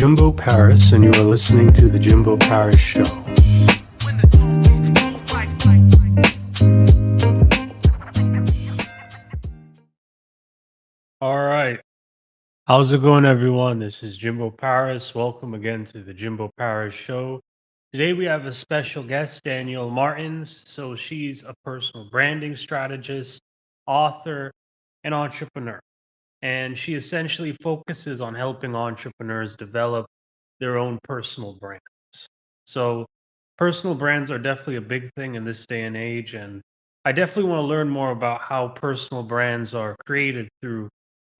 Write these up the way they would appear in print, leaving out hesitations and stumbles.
Jimbo Paris, and you are listening to The Jimbo Paris Show. All right. How's it going, everyone? This is Jimbo Paris. Welcome again to The Jimbo Paris Show. Today we have a special guest, Danielle Martins. So she's a personal branding strategist, author, and entrepreneur. And she essentially focuses on helping entrepreneurs develop their own personal brands. So, personal brands are definitely a big thing in this day and age. And I definitely want to learn more about how personal brands are created through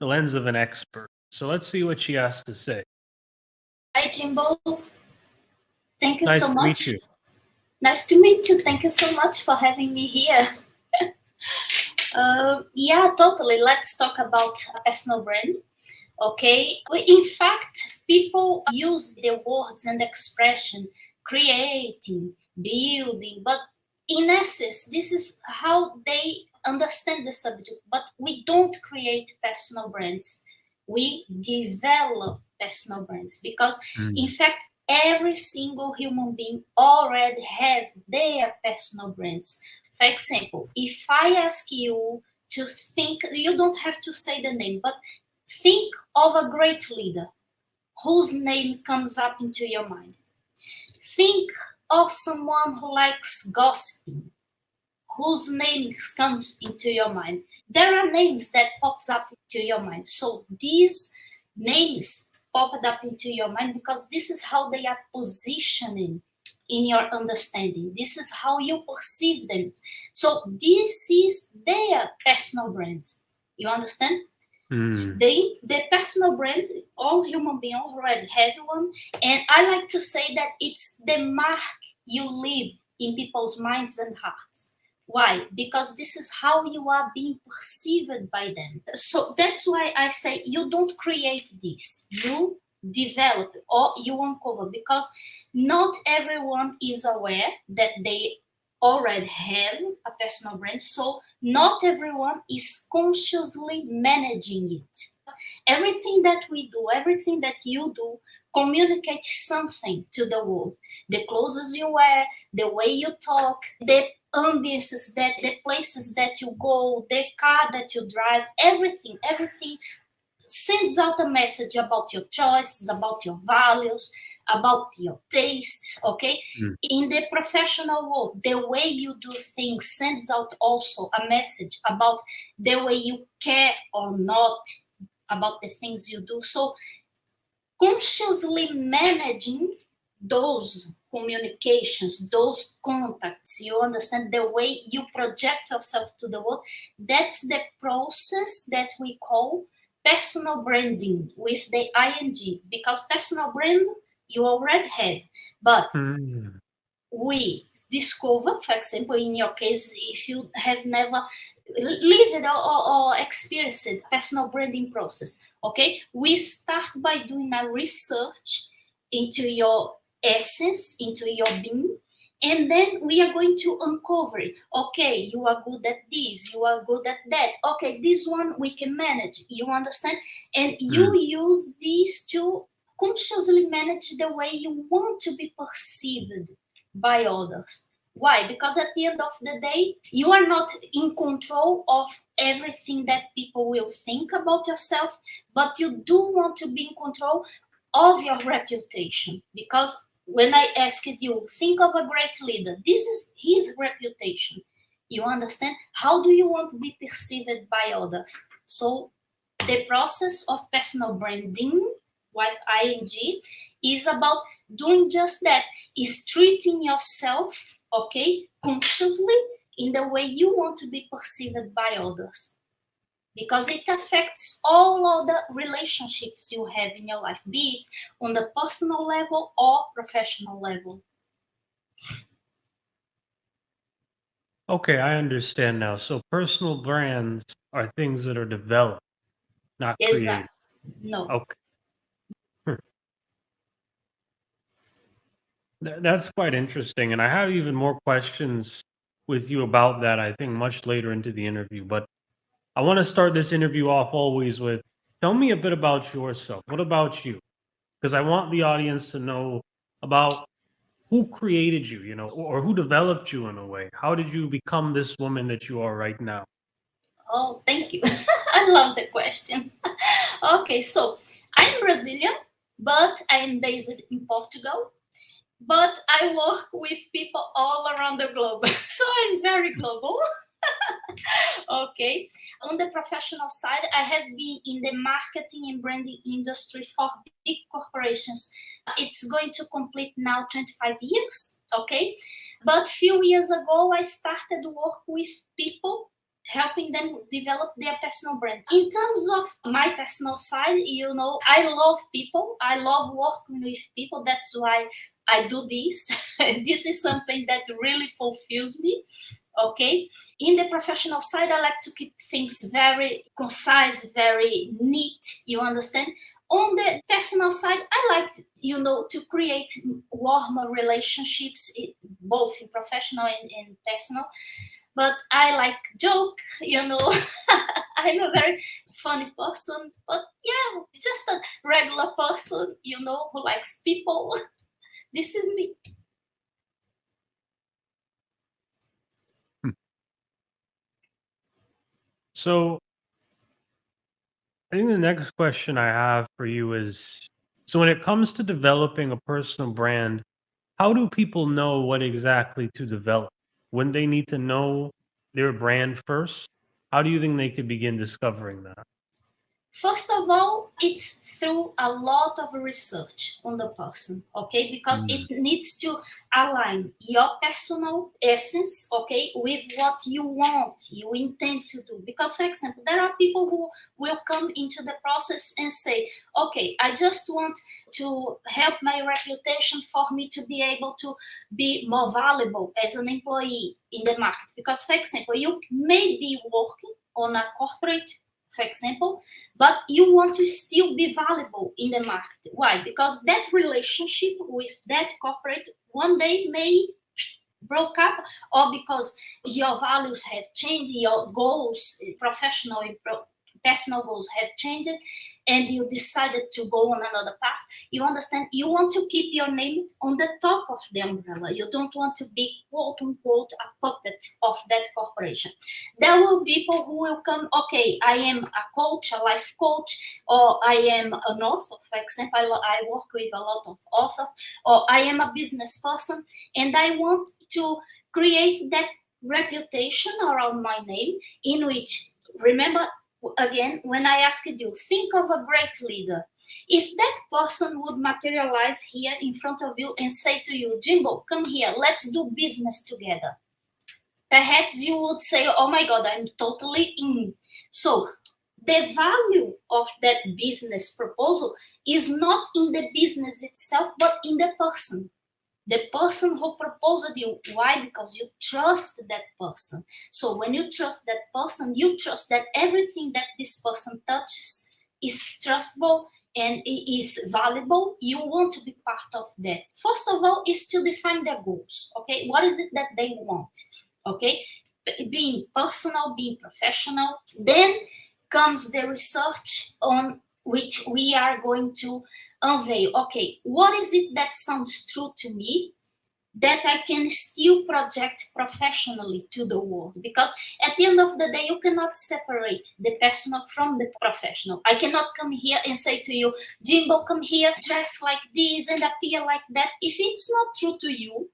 the lens of an expert. So, let's see what she has to say. Hi, Jimbo. Thank you Nice so to meet much. you. Nice to meet you. Thank you so much for having me here. Yeah, totally. Let's talk about a personal brand. Okay. In fact, people use the words and expression creating, building, but in essence, this is how they understand the subject. But we don't create personal brands. We develop personal brands because, in Mm. fact, every single human being already have their personal brands. For example, if I ask you to think, you don't have to say the name, but think of a great leader whose name comes up into your mind. Think of someone who likes gossiping, whose name comes into your mind. There are names that pops up into your mind. So these names popped up into your mind because this is how they are positioning in your understanding. This is how you perceive them. So this is their personal brands. You understand? Mm. The personal brand, all human beings already have one, and I like to say that it's the mark you leave in people's minds and hearts. Why? Because this is how you are being perceived by them. So that's why I say you don't create this, you develop it or you uncover, because not everyone is aware that they already have a personal brand. So not everyone is consciously managing it. Everything that we do, everything that you do, communicates something to the world. The clothes you wear, the way you talk, the ambiences, that the places that you go, the car that you drive, everything sends out a message about your choices, about your values, about your tastes, okay? Mm. In the professional world, the way you do things sends out also a message about the way you care or not about the things you do. So consciously managing those communications, those contacts, you understand the way you project yourself to the world. That's the process that we call personal branding with the ing, because personal brand you already have, but Mm. we discover, for example, in your case, if you have never lived or experienced personal branding process, okay, we start by doing a research into your essence, into your being, and then we are going to uncover it. Okay, you are good at this, you are good at that, okay, this one we can manage, you understand, and you Mm. use this to consciously manage the way you want to be perceived by others. Why? Because at the end of the day, you are not in control of everything that people will think about yourself, but you do want to be in control of your reputation. Because when I asked you, think of a great leader, this is his reputation. You understand? How do you want to be perceived by others? So the process of personal branding, what ing, is about doing just that, is treating yourself, okay, consciously in the way you want to be perceived by others, because it affects all of the relationships you have in your life, be it on the personal level or professional level. Okay, I understand now. So, personal brands are things that are developed, not created. Exactly. No. Okay. Hmm. That's quite interesting. And I have even more questions with you about that, I think, much later into the interview. But I want to start this interview off always with, tell me a bit about yourself. What about you? because I want the audience to know about who created you, or who developed you in a way. How did you become this woman that you are right now? Oh, thank you. I love the question. Okay, so I'm Brazilian, but I'm based in Portugal. But I work with people all around the globe, so I'm very global. Okay, on the professional side, I have been in the marketing and branding industry for big corporations. It's going to complete now 25 years. Okay, but few years ago, I started work with people, helping them develop their personal brand. In terms of my personal side, I love people. I love working with people. That's why I do this. This is something that really fulfills me. Okay, in the professional side, I like to keep things very concise, very neat, you understand. On the personal side, I like to create warmer relationships, both in professional and personal. But I like joke, I'm a very funny person, but yeah, just a regular person, who likes people. This is me. Hmm. So I think the next question I have for you is, so when it comes to developing a personal brand, how do people know what exactly to develop? When they need to know their brand first, how do you think they could begin discovering that? First of all, it's through a lot of research on the person, okay? Because Mm. it needs to align your personal essence, okay, with what you want, you intend to do. Because, for example, there are people who will come into the process and say, okay, I just want to help my reputation for me to be able to be more valuable as an employee in the market. Because, for example, you may be working on a corporate, for example, but you want to still be valuable in the market. Why? Because that relationship with that corporate one day may broke up, or because your values have changed, your goals, professional and personal goals have changed, and you decided to go on another path. You understand? You want to keep your name on the top of the umbrella. You don't want to be quote unquote a puppet of that corporation. There will be people who will come, okay, I am a coach, a life coach, or I am an author. For example, I work with a lot of authors, or I am a business person, and I want to create that reputation around my name, in which, remember, again, when I asked you, think of a great leader. If that person would materialize here in front of you and say to you, Jimbo, come here, let's do business together, perhaps you would say, oh my God, I'm totally in. So the value of that business proposal is not in the business itself, but in the person who proposed you. Why? Because you trust that person. So when you trust that person, you trust that everything that this person touches is trustable and is valuable. You want to be part of that. First of all, is to define their goals. Okay, what is it that they want? Okay, being personal, being professional. Then comes the research on which we are going to unveil. Okay, what is it that sounds true to me that I can still project professionally to the world? Because at the end of the day, you cannot separate the personal from the professional. I cannot come here and say to you, Jimbo, come here, dress like this and appear like that. If it's not true to you,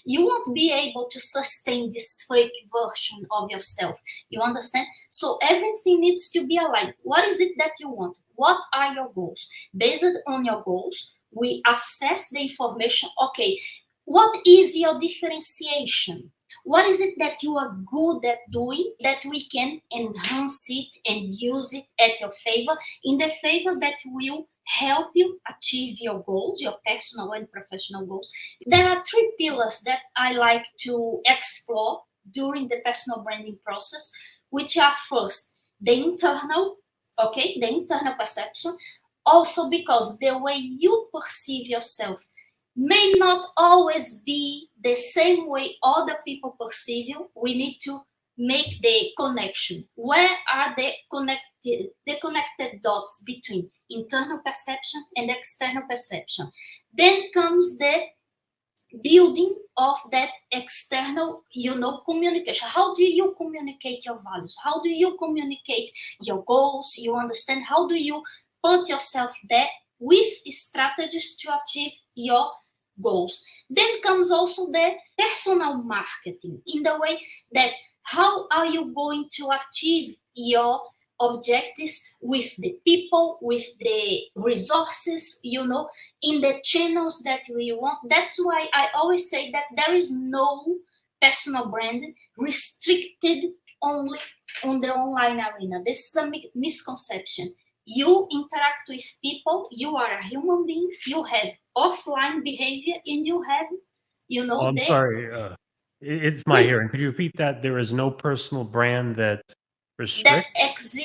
you won't be able to sustain this fake version of yourself. You understand? So everything needs to be aligned. What is it that you want? What are your goals? Based on your goals, we assess the information. Okay, what is your differentiation? What is it that you are good at doing that we can enhance it and use it at your favor, in the favor that will help you achieve your goals, your personal and professional goals? There are three pillars that I like to explore during the personal branding process, which are first, the internal, okay, the internal perception. Also, because the way you perceive yourself may not always be the same way other people perceive you. We need to make the connection. Where are the connected dots between internal perception and external perception? Then comes the building of that external, communication. How do you communicate your values? How do you communicate your goals? You understand? How do you put yourself there with strategies to achieve your goals? Then comes also the personal marketing, in the way that how are you going to achieve your objectives with the people, with the resources, in the channels that we want. That's why I always say that there is no personal brand restricted only on the online arena. This is a misconception. You interact with people, you are a human being, you have offline behavior, and you have, Oh, I'm the sorry. It's my please hearing. Could you repeat that? There is no personal brand that that restricts?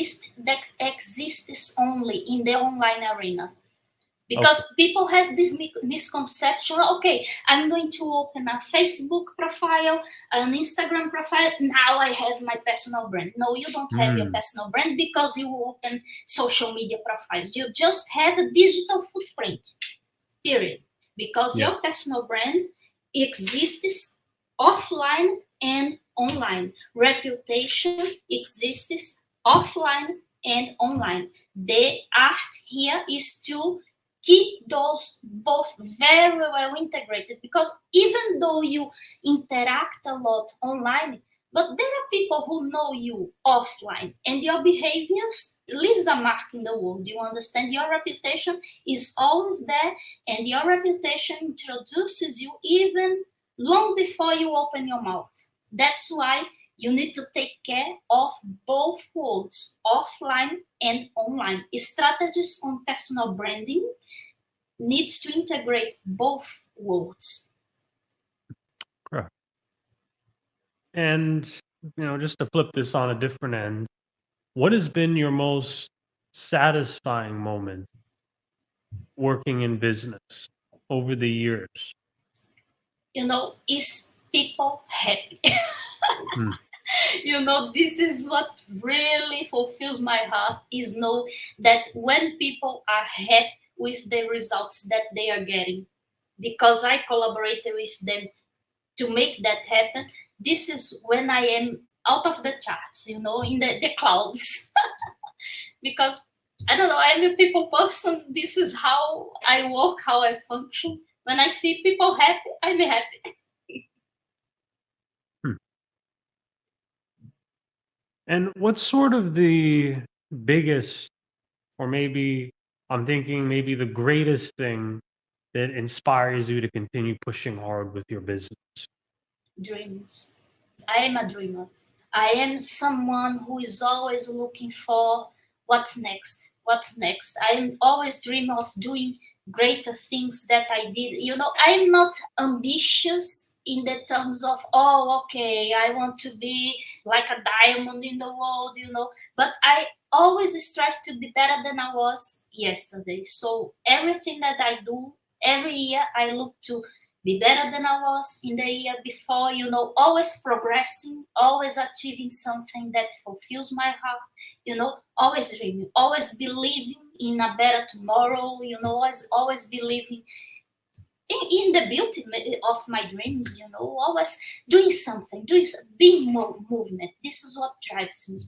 exists only in the online arena. Okay. Because people has this misconception. Okay, I'm going to open a Facebook profile, an Instagram profile, now I have my personal brand. No, you don't have your Hmm. personal brand because you open social media profiles. You just have a digital footprint, period. Because Yeah. your personal brand exists offline and online. Reputation exists offline and online. The art here is to keep those both very well integrated, because even though you interact a lot online, but there are people who know you offline, and your behaviors leaves a mark in the world. You understand? Your reputation is always there, and your reputation introduces you even long before you open your mouth. That's why you need to take care of both worlds, offline and online. Strategies on personal branding needs to integrate both worlds. Correct. And just to flip this on a different end, what has been your most satisfying moment working in business over the years? Is people happy? Hmm. This is what really fulfills my heart, is know that when people are happy with the results that they are getting, because I collaborated with them to make that happen, this is when I am out of the charts, in the clouds. Because I don't know, I'm a people person. This is how I work, how I function. When I see people happy, I'm happy. Hmm. And what's sort of the biggest, or maybe I'm thinking maybe the greatest thing that inspires you to continue pushing hard with your business? Dreams. I am a dreamer. I am someone who is always looking for what's next. What's next? I am always dreaming of doing greater things that I did. I'm not ambitious in the terms of, oh, okay, I want to be like a diamond in the world, but I always strive to be better than I was yesterday. So everything that I do, every year I look to be better than I was in the year before, always progressing, always achieving something that fulfills my heart, always dreaming, always believing in a better tomorrow, always believing in the beauty of my dreams, always doing something, being movement. This is what drives me,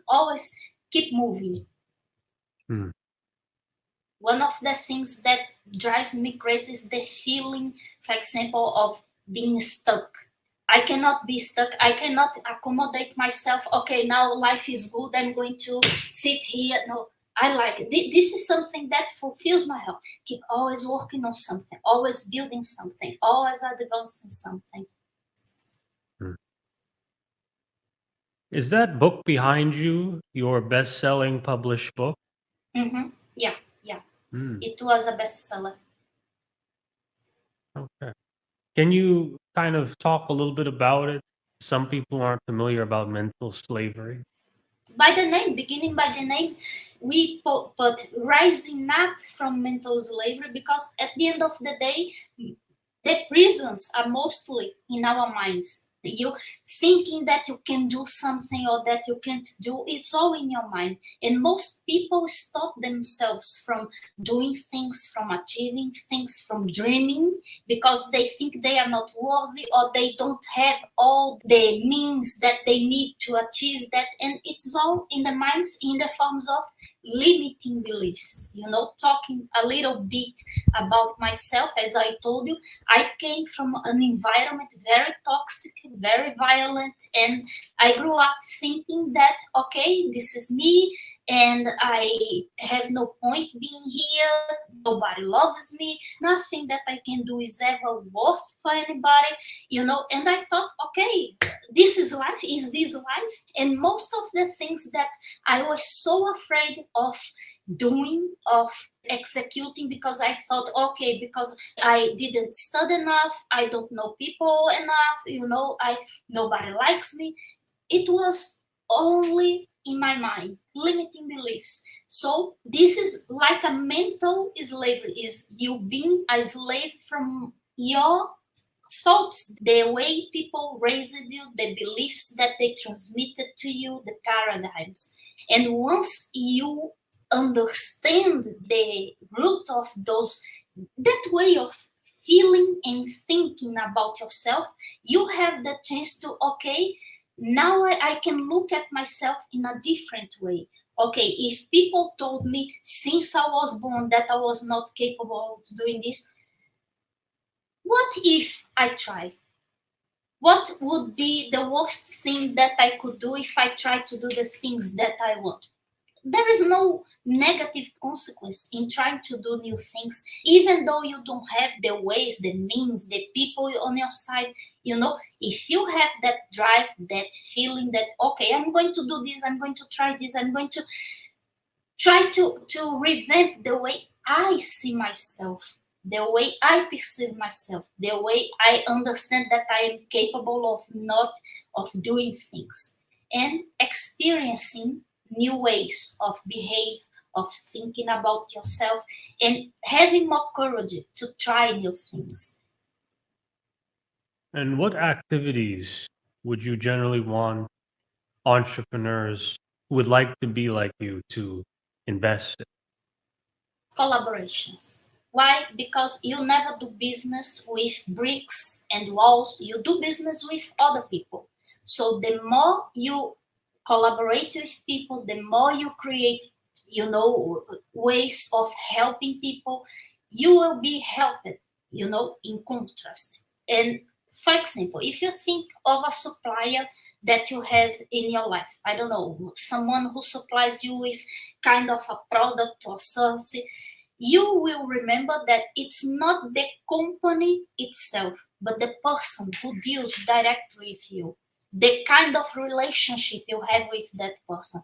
always keep moving. Hmm. One of the things that drives me crazy is the feeling, for example, of being stuck. I cannot be stuck. I cannot accommodate myself. Okay, now life is good. I'm going to sit here. No, I like it. This is something that fulfills my heart. Keep always working on something, always building something, always advancing something. Hmm. Is that book behind you your best-selling published book? Yeah, yeah. Hmm. It was a bestseller. Okay. Can you kind of talk a little bit about it? Some people aren't familiar about mental slavery. By the name, beginning by the name, we put rising up from mental slavery, because at the end of the day, the prisons are mostly in our minds. You thinking that you can do something or that you can't do, it's all in your mind. And most people stop themselves from doing things, from achieving things, from dreaming, because they think they are not worthy or they don't have all the means that they need to achieve that. And it's all in the minds, in the forms of limiting beliefs. Talking a little bit about myself, as I told you, I came from an environment very toxic, very violent, and I grew up thinking that, okay, this is me, and I have no point being here. Nobody loves me. Nothing that I can do is ever worth for anybody. And I thought, okay, this is life. Is this life? And most of the things that I was so afraid of doing, of executing, because I thought, okay, because I didn't study enough, I don't know people enough, I nobody likes me. It was only in my mind, limiting beliefs. So this is like a mental slavery, is you being a slave from your thoughts, the way people raised you, the beliefs that they transmitted to you, the paradigms. And once you understand the root of those, that way of feeling and thinking about yourself, you have the chance to, okay, now I can look at myself in a different way. Okay, if people told me since I was born that I was not capable of doing this, what if I try? What would be the worst thing that I could do if I try to do the things that I want? There is no negative consequence in trying to do new things, even though you don't have the ways, the means, the people on your side. If you have that drive, that feeling that, okay, I'm going to do this, I'm going to try this, I'm going to try to revamp the way I see myself, the way I perceive myself, the way I understand that I am capable of not of doing things, and experiencing new ways of behave, of thinking about yourself, and having more courage to try new things. And what activities would you generally want entrepreneurs who would like to be like you to invest in? Collaborations. Why? Because you never do business with bricks and walls, you do business with other people. So the more you collaborate with people, the more you create, ways of helping people, you will be helped, in contrast. And for example, if you think of a supplier that you have in your life, I don't know, someone who supplies you with kind of a product or service, you will remember that it's not the company itself, but the person who deals directly with you, the kind of relationship you have with that person.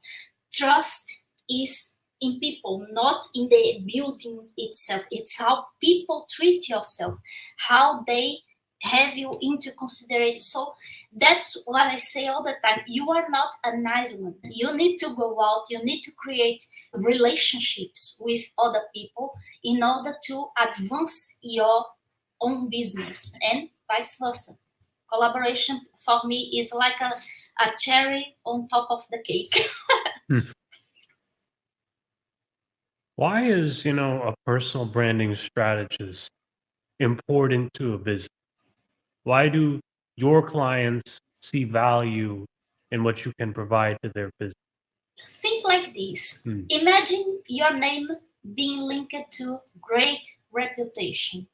Trust is in people, not in the building itself. It's how people treat yourself, how they have you into consideration. So that's what I say all the time. You are not an island. You need to go out, you need to create relationships with other people in order to advance your own business, and vice versa. Collaboration for me is like a cherry on top of the cake. Hmm. Why is, a personal branding strategist important to a business? Why do your clients see value in what you can provide to their business? Think like this. Hmm. Imagine your name being linked to great reputation,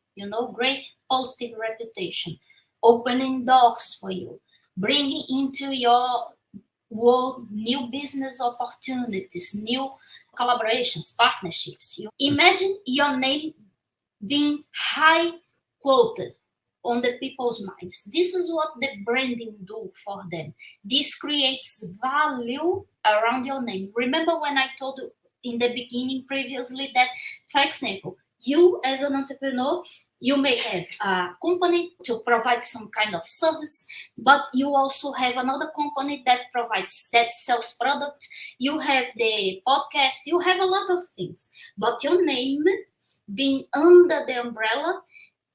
great positive reputation, opening doors for you, bringing into your world new business opportunities, new collaborations, partnerships. You imagine your name being high quoted on the people's minds. This is what the branding do for them. This creates value around your name. Remember when I told you in the beginning previously that, for example, you as an entrepreneur, you may have a company to provide some kind of service, but you also have another company that sells product. You have the podcast, you have a lot of things, but your name being under the umbrella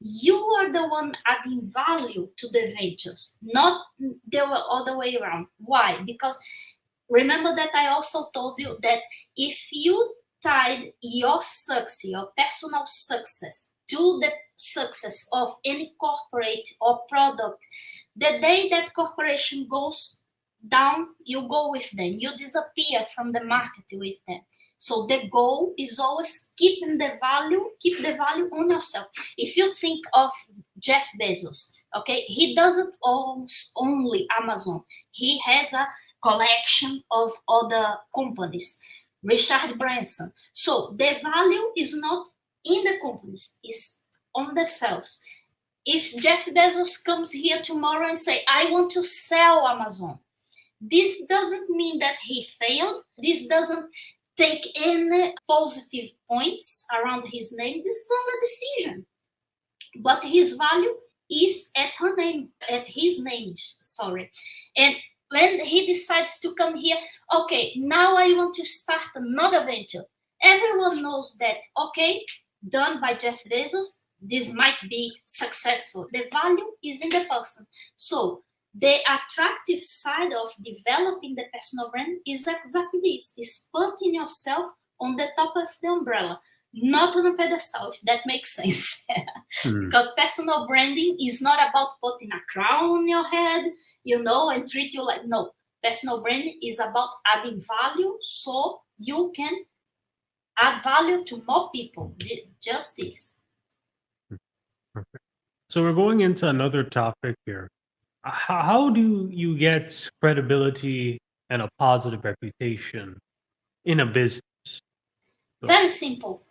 you are the one adding value to the ventures, not the other way around. Why? Because remember that I also told you that if you tied your success, your personal success, to the success of any corporate or product, the day that corporation goes down, you go with them, you disappear from the market with them. So the goal is always keep the value on yourself. If you think of Jeff Bezos, okay, he doesn't own only Amazon. He has a collection of other companies. Richard Branson. So the value is not in the companies, it's on themselves. If Jeff Bezos comes here tomorrow and say, I want to sell Amazon, this doesn't mean that he failed. This doesn't take any positive points around his name. This is only a decision. But his value is at her name, at his name, sorry. And when he decides to come here, okay, now I want to start another venture. Everyone knows that, okay, done by Jeff Bezos, this might be successful. The value is in the person. So the attractive side of developing the personal brand is exactly this, is putting yourself on the top of the umbrella, not on a pedestal, if that makes sense. Because personal branding is not about putting a crown on your head, and treat you like, no. Personal branding is about adding value so you can add value to more people. Just this. Perfect. So we're going into another topic here. How do you get credibility and a positive reputation in a business? Very simple.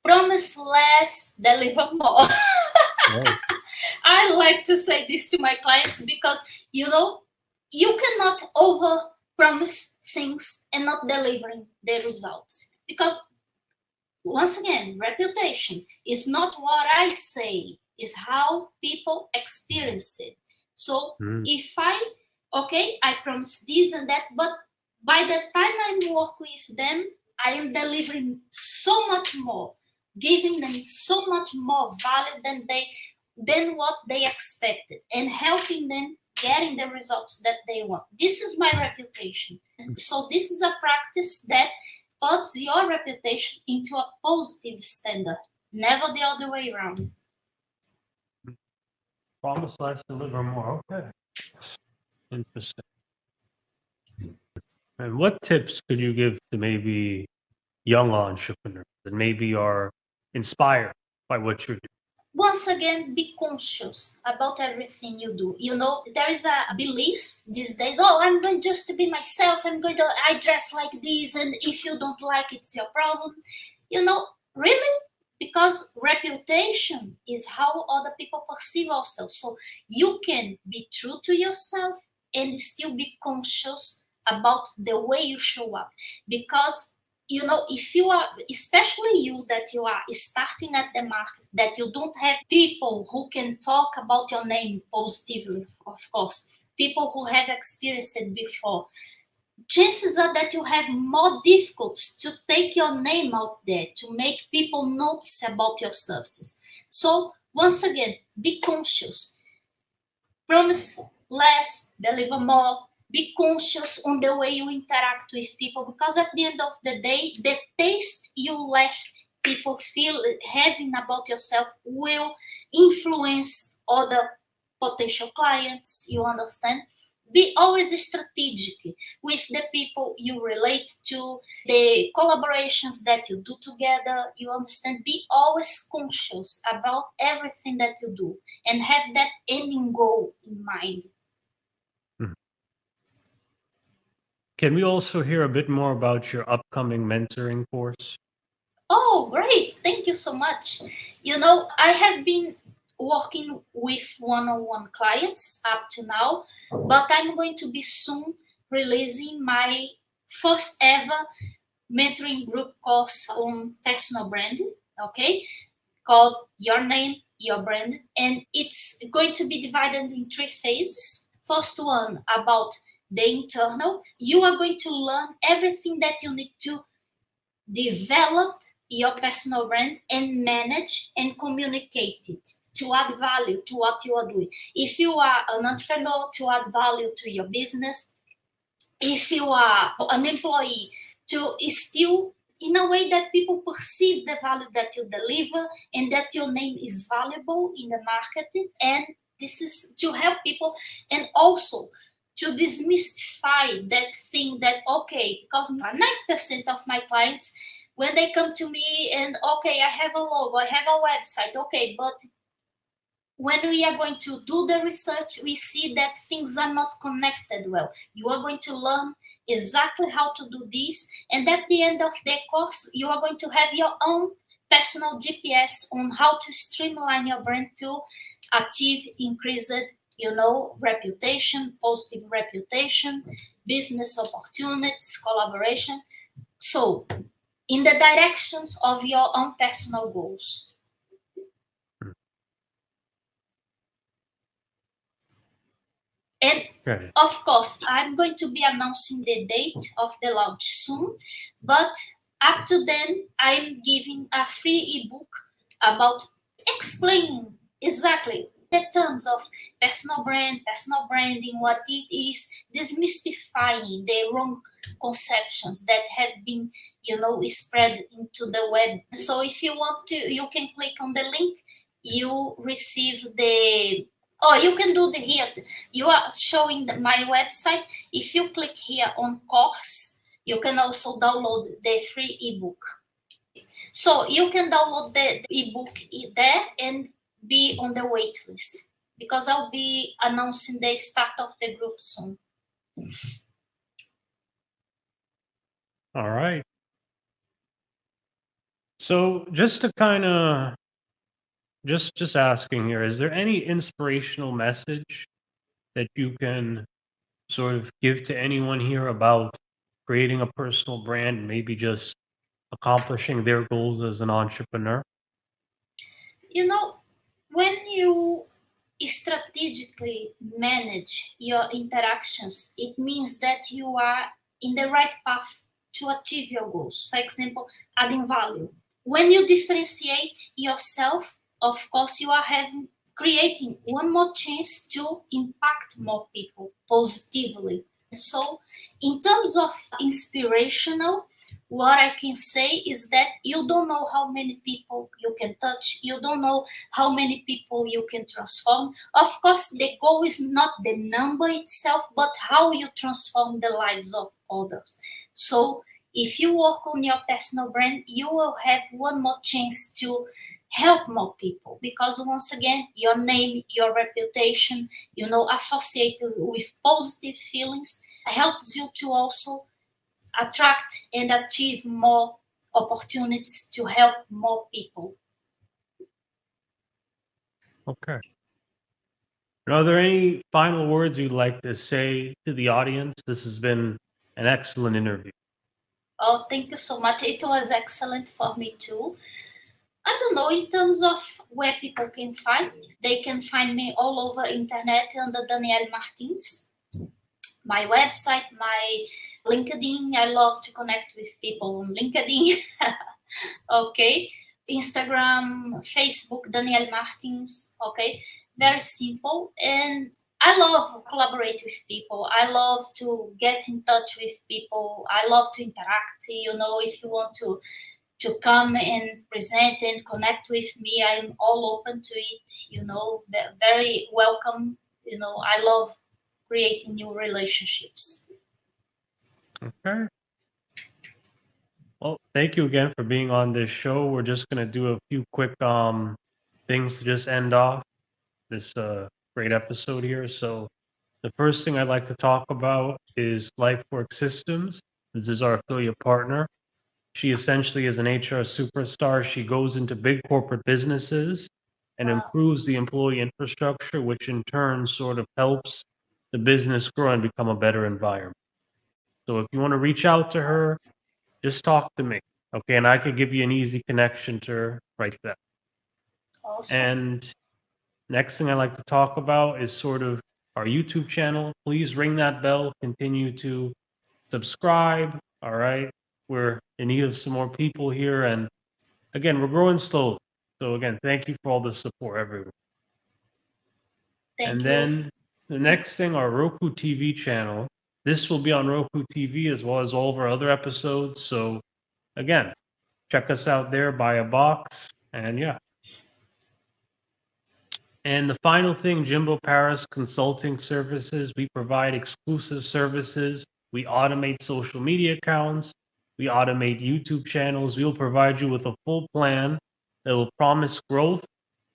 Promise less, deliver more. Right. I like to say this to my clients because, you cannot over promise things and not delivering the results. Because once again, reputation is not what I say, is how people experience it. So if I promise this and that, but by the time I work with them, I am delivering so much more, giving them so much more value than what they expected, and helping them getting the results that they want. This is my reputation. So this is a practice that puts your reputation into a positive standard, never the other way around. Promise less, deliver more. Okay. Interesting. And what tips could you give to maybe young entrepreneurs that maybe are inspired by what you're doing? Once again, be conscious about everything you do. There is a belief these days, oh, I'm going just to be myself, I dress like this, and if you don't like it's your problem. Really? Because reputation is how other people perceive ourselves. So you can be true to yourself and still be conscious about the way you show up. Because if you are, especially you that you are starting at the market, that you don't have people who can talk about your name positively, of course, people who have experienced it before, chances are that you have more difficulties to take your name out there, to make people notice about your services. So once again, be conscious. Promise less, deliver more. Be conscious on the way you interact with people, because at the end of the day, the taste you left people feel having about yourself will influence other potential clients. You understand? Be always strategic with the people you relate to, the collaborations that you do together. You understand? Be always conscious about everything that you do and have that ending goal in mind. Can we also hear a bit more about your upcoming mentoring course? Oh, great. Thank you so much. I have been working with one-on-one clients up to now, but I'm going to be soon releasing my first ever mentoring group course on personal branding, okay, called Your Name, Your Brand. And it's going to be divided in 3 phases. First one about the internal. You are going to learn everything that you need to develop your personal brand and manage and communicate it to add value to what you are doing. If you are an entrepreneur, to add value to your business. If you are an employee, to still in a way that people perceive the value that you deliver and that your name is valuable in the market. And this is to help people, and also to demystify that thing that, okay, because 9% of my clients, when they come to me and, okay, I have a logo, I have a website, okay, but when we are going to do the research, we see that things are not connected well. You are going to learn exactly how to do this, and at the end of the course, you are going to have your own personal GPS on how to streamline your brand to achieve increased, reputation, positive reputation, business opportunities, collaboration. So, in the directions of your own personal goals. And Right. of course, I'm going to be announcing the date of the launch soon, but up to then, I'm giving a free ebook about explaining exactly the terms of personal branding, what it is, demystifying the wrong conceptions that have been, spread into the web. So if you want to, you can click on the link, you receive the. Oh, you can do the here. You are showing my website. If you click here on course, you can also download the free ebook. So you can download the ebook there and be on the wait list, because I'll be announcing the start of the group soon. All right. So just to kind of just asking here, is there any inspirational message that you can sort of give to anyone here about creating a personal brand and maybe just accomplishing their goals as an entrepreneur? You know, when you strategically manage your interactions, it means that you are in the right path to achieve your goals. For example, adding value. When you differentiate yourself, of course, you are creating one more chance to impact more people positively. So, in terms of inspirational, what I can say is that you don't know how many people you can touch, you don't know how many people you can transform. Of course, the goal is not the number itself, but how you transform the lives of others. So, if you work on your personal brand, you will have one more chance to help more people, because once again, your name, your reputation, associated with positive feelings, helps you to also attract and achieve more opportunities to help more people. Okay. And are there any final words you'd like to say to the audience? This has been an excellent interview. Oh, thank you so much. It was excellent for me too. I don't know, in terms of where people can find me, they can find me all over internet under Danielle Martins. My website, my LinkedIn. I love to connect with people on LinkedIn. Okay. Instagram, Facebook, Danielle Martins. Okay. Very simple. And I love collaborate with people. I love to get in touch with people. I love to interact. If you want to come and present and connect with me, I'm all open to it. Very welcome. I love creating new relationships. Okay. Well, thank you again for being on this show. We're just gonna do a few quick things to just end off this great episode here. So the first thing I'd like to talk about is LifeWork Systems. This is our affiliate partner. She essentially is an HR superstar. She goes into big corporate businesses and Wow. improves the employee infrastructure, which in turn sort of helps the business grow and become a better environment. So if you want to reach out to her, just talk to me. Okay, and I could give you an easy connection to her right there. Awesome. And next thing I like to talk about is sort of our YouTube channel. Please ring that bell, continue to subscribe. All right. We're in need of some more people here. And again, we're growing slowly. So again, thank you for all the support, everyone. Thank And you. then the next thing, our Roku TV channel. This will be on Roku TV as well as all of our other episodes. So again, check us out there, buy a box, and yeah. And the final thing, Jimbo Paris Consulting Services. We provide exclusive services. We automate social media accounts. We automate YouTube channels. We will provide you with a full plan that will promise growth.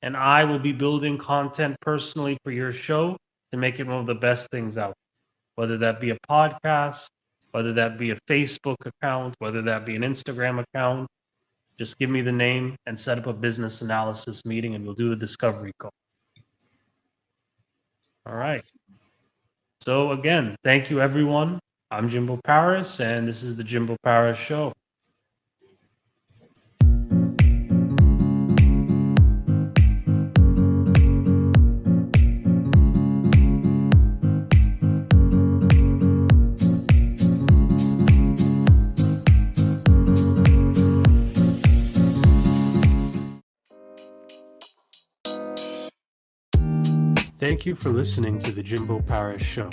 And I will be building content personally for your show to make it one of the best things out, whether that be a podcast, whether that be a Facebook account, whether that be an Instagram account. Just give me the name and set up a business analysis meeting, and we'll do the discovery call. All right. So again, thank you everyone. I'm Jimbo Paris, and this is the Jimbo Paris Show. Thank you for listening to the Jimbo Paris Show.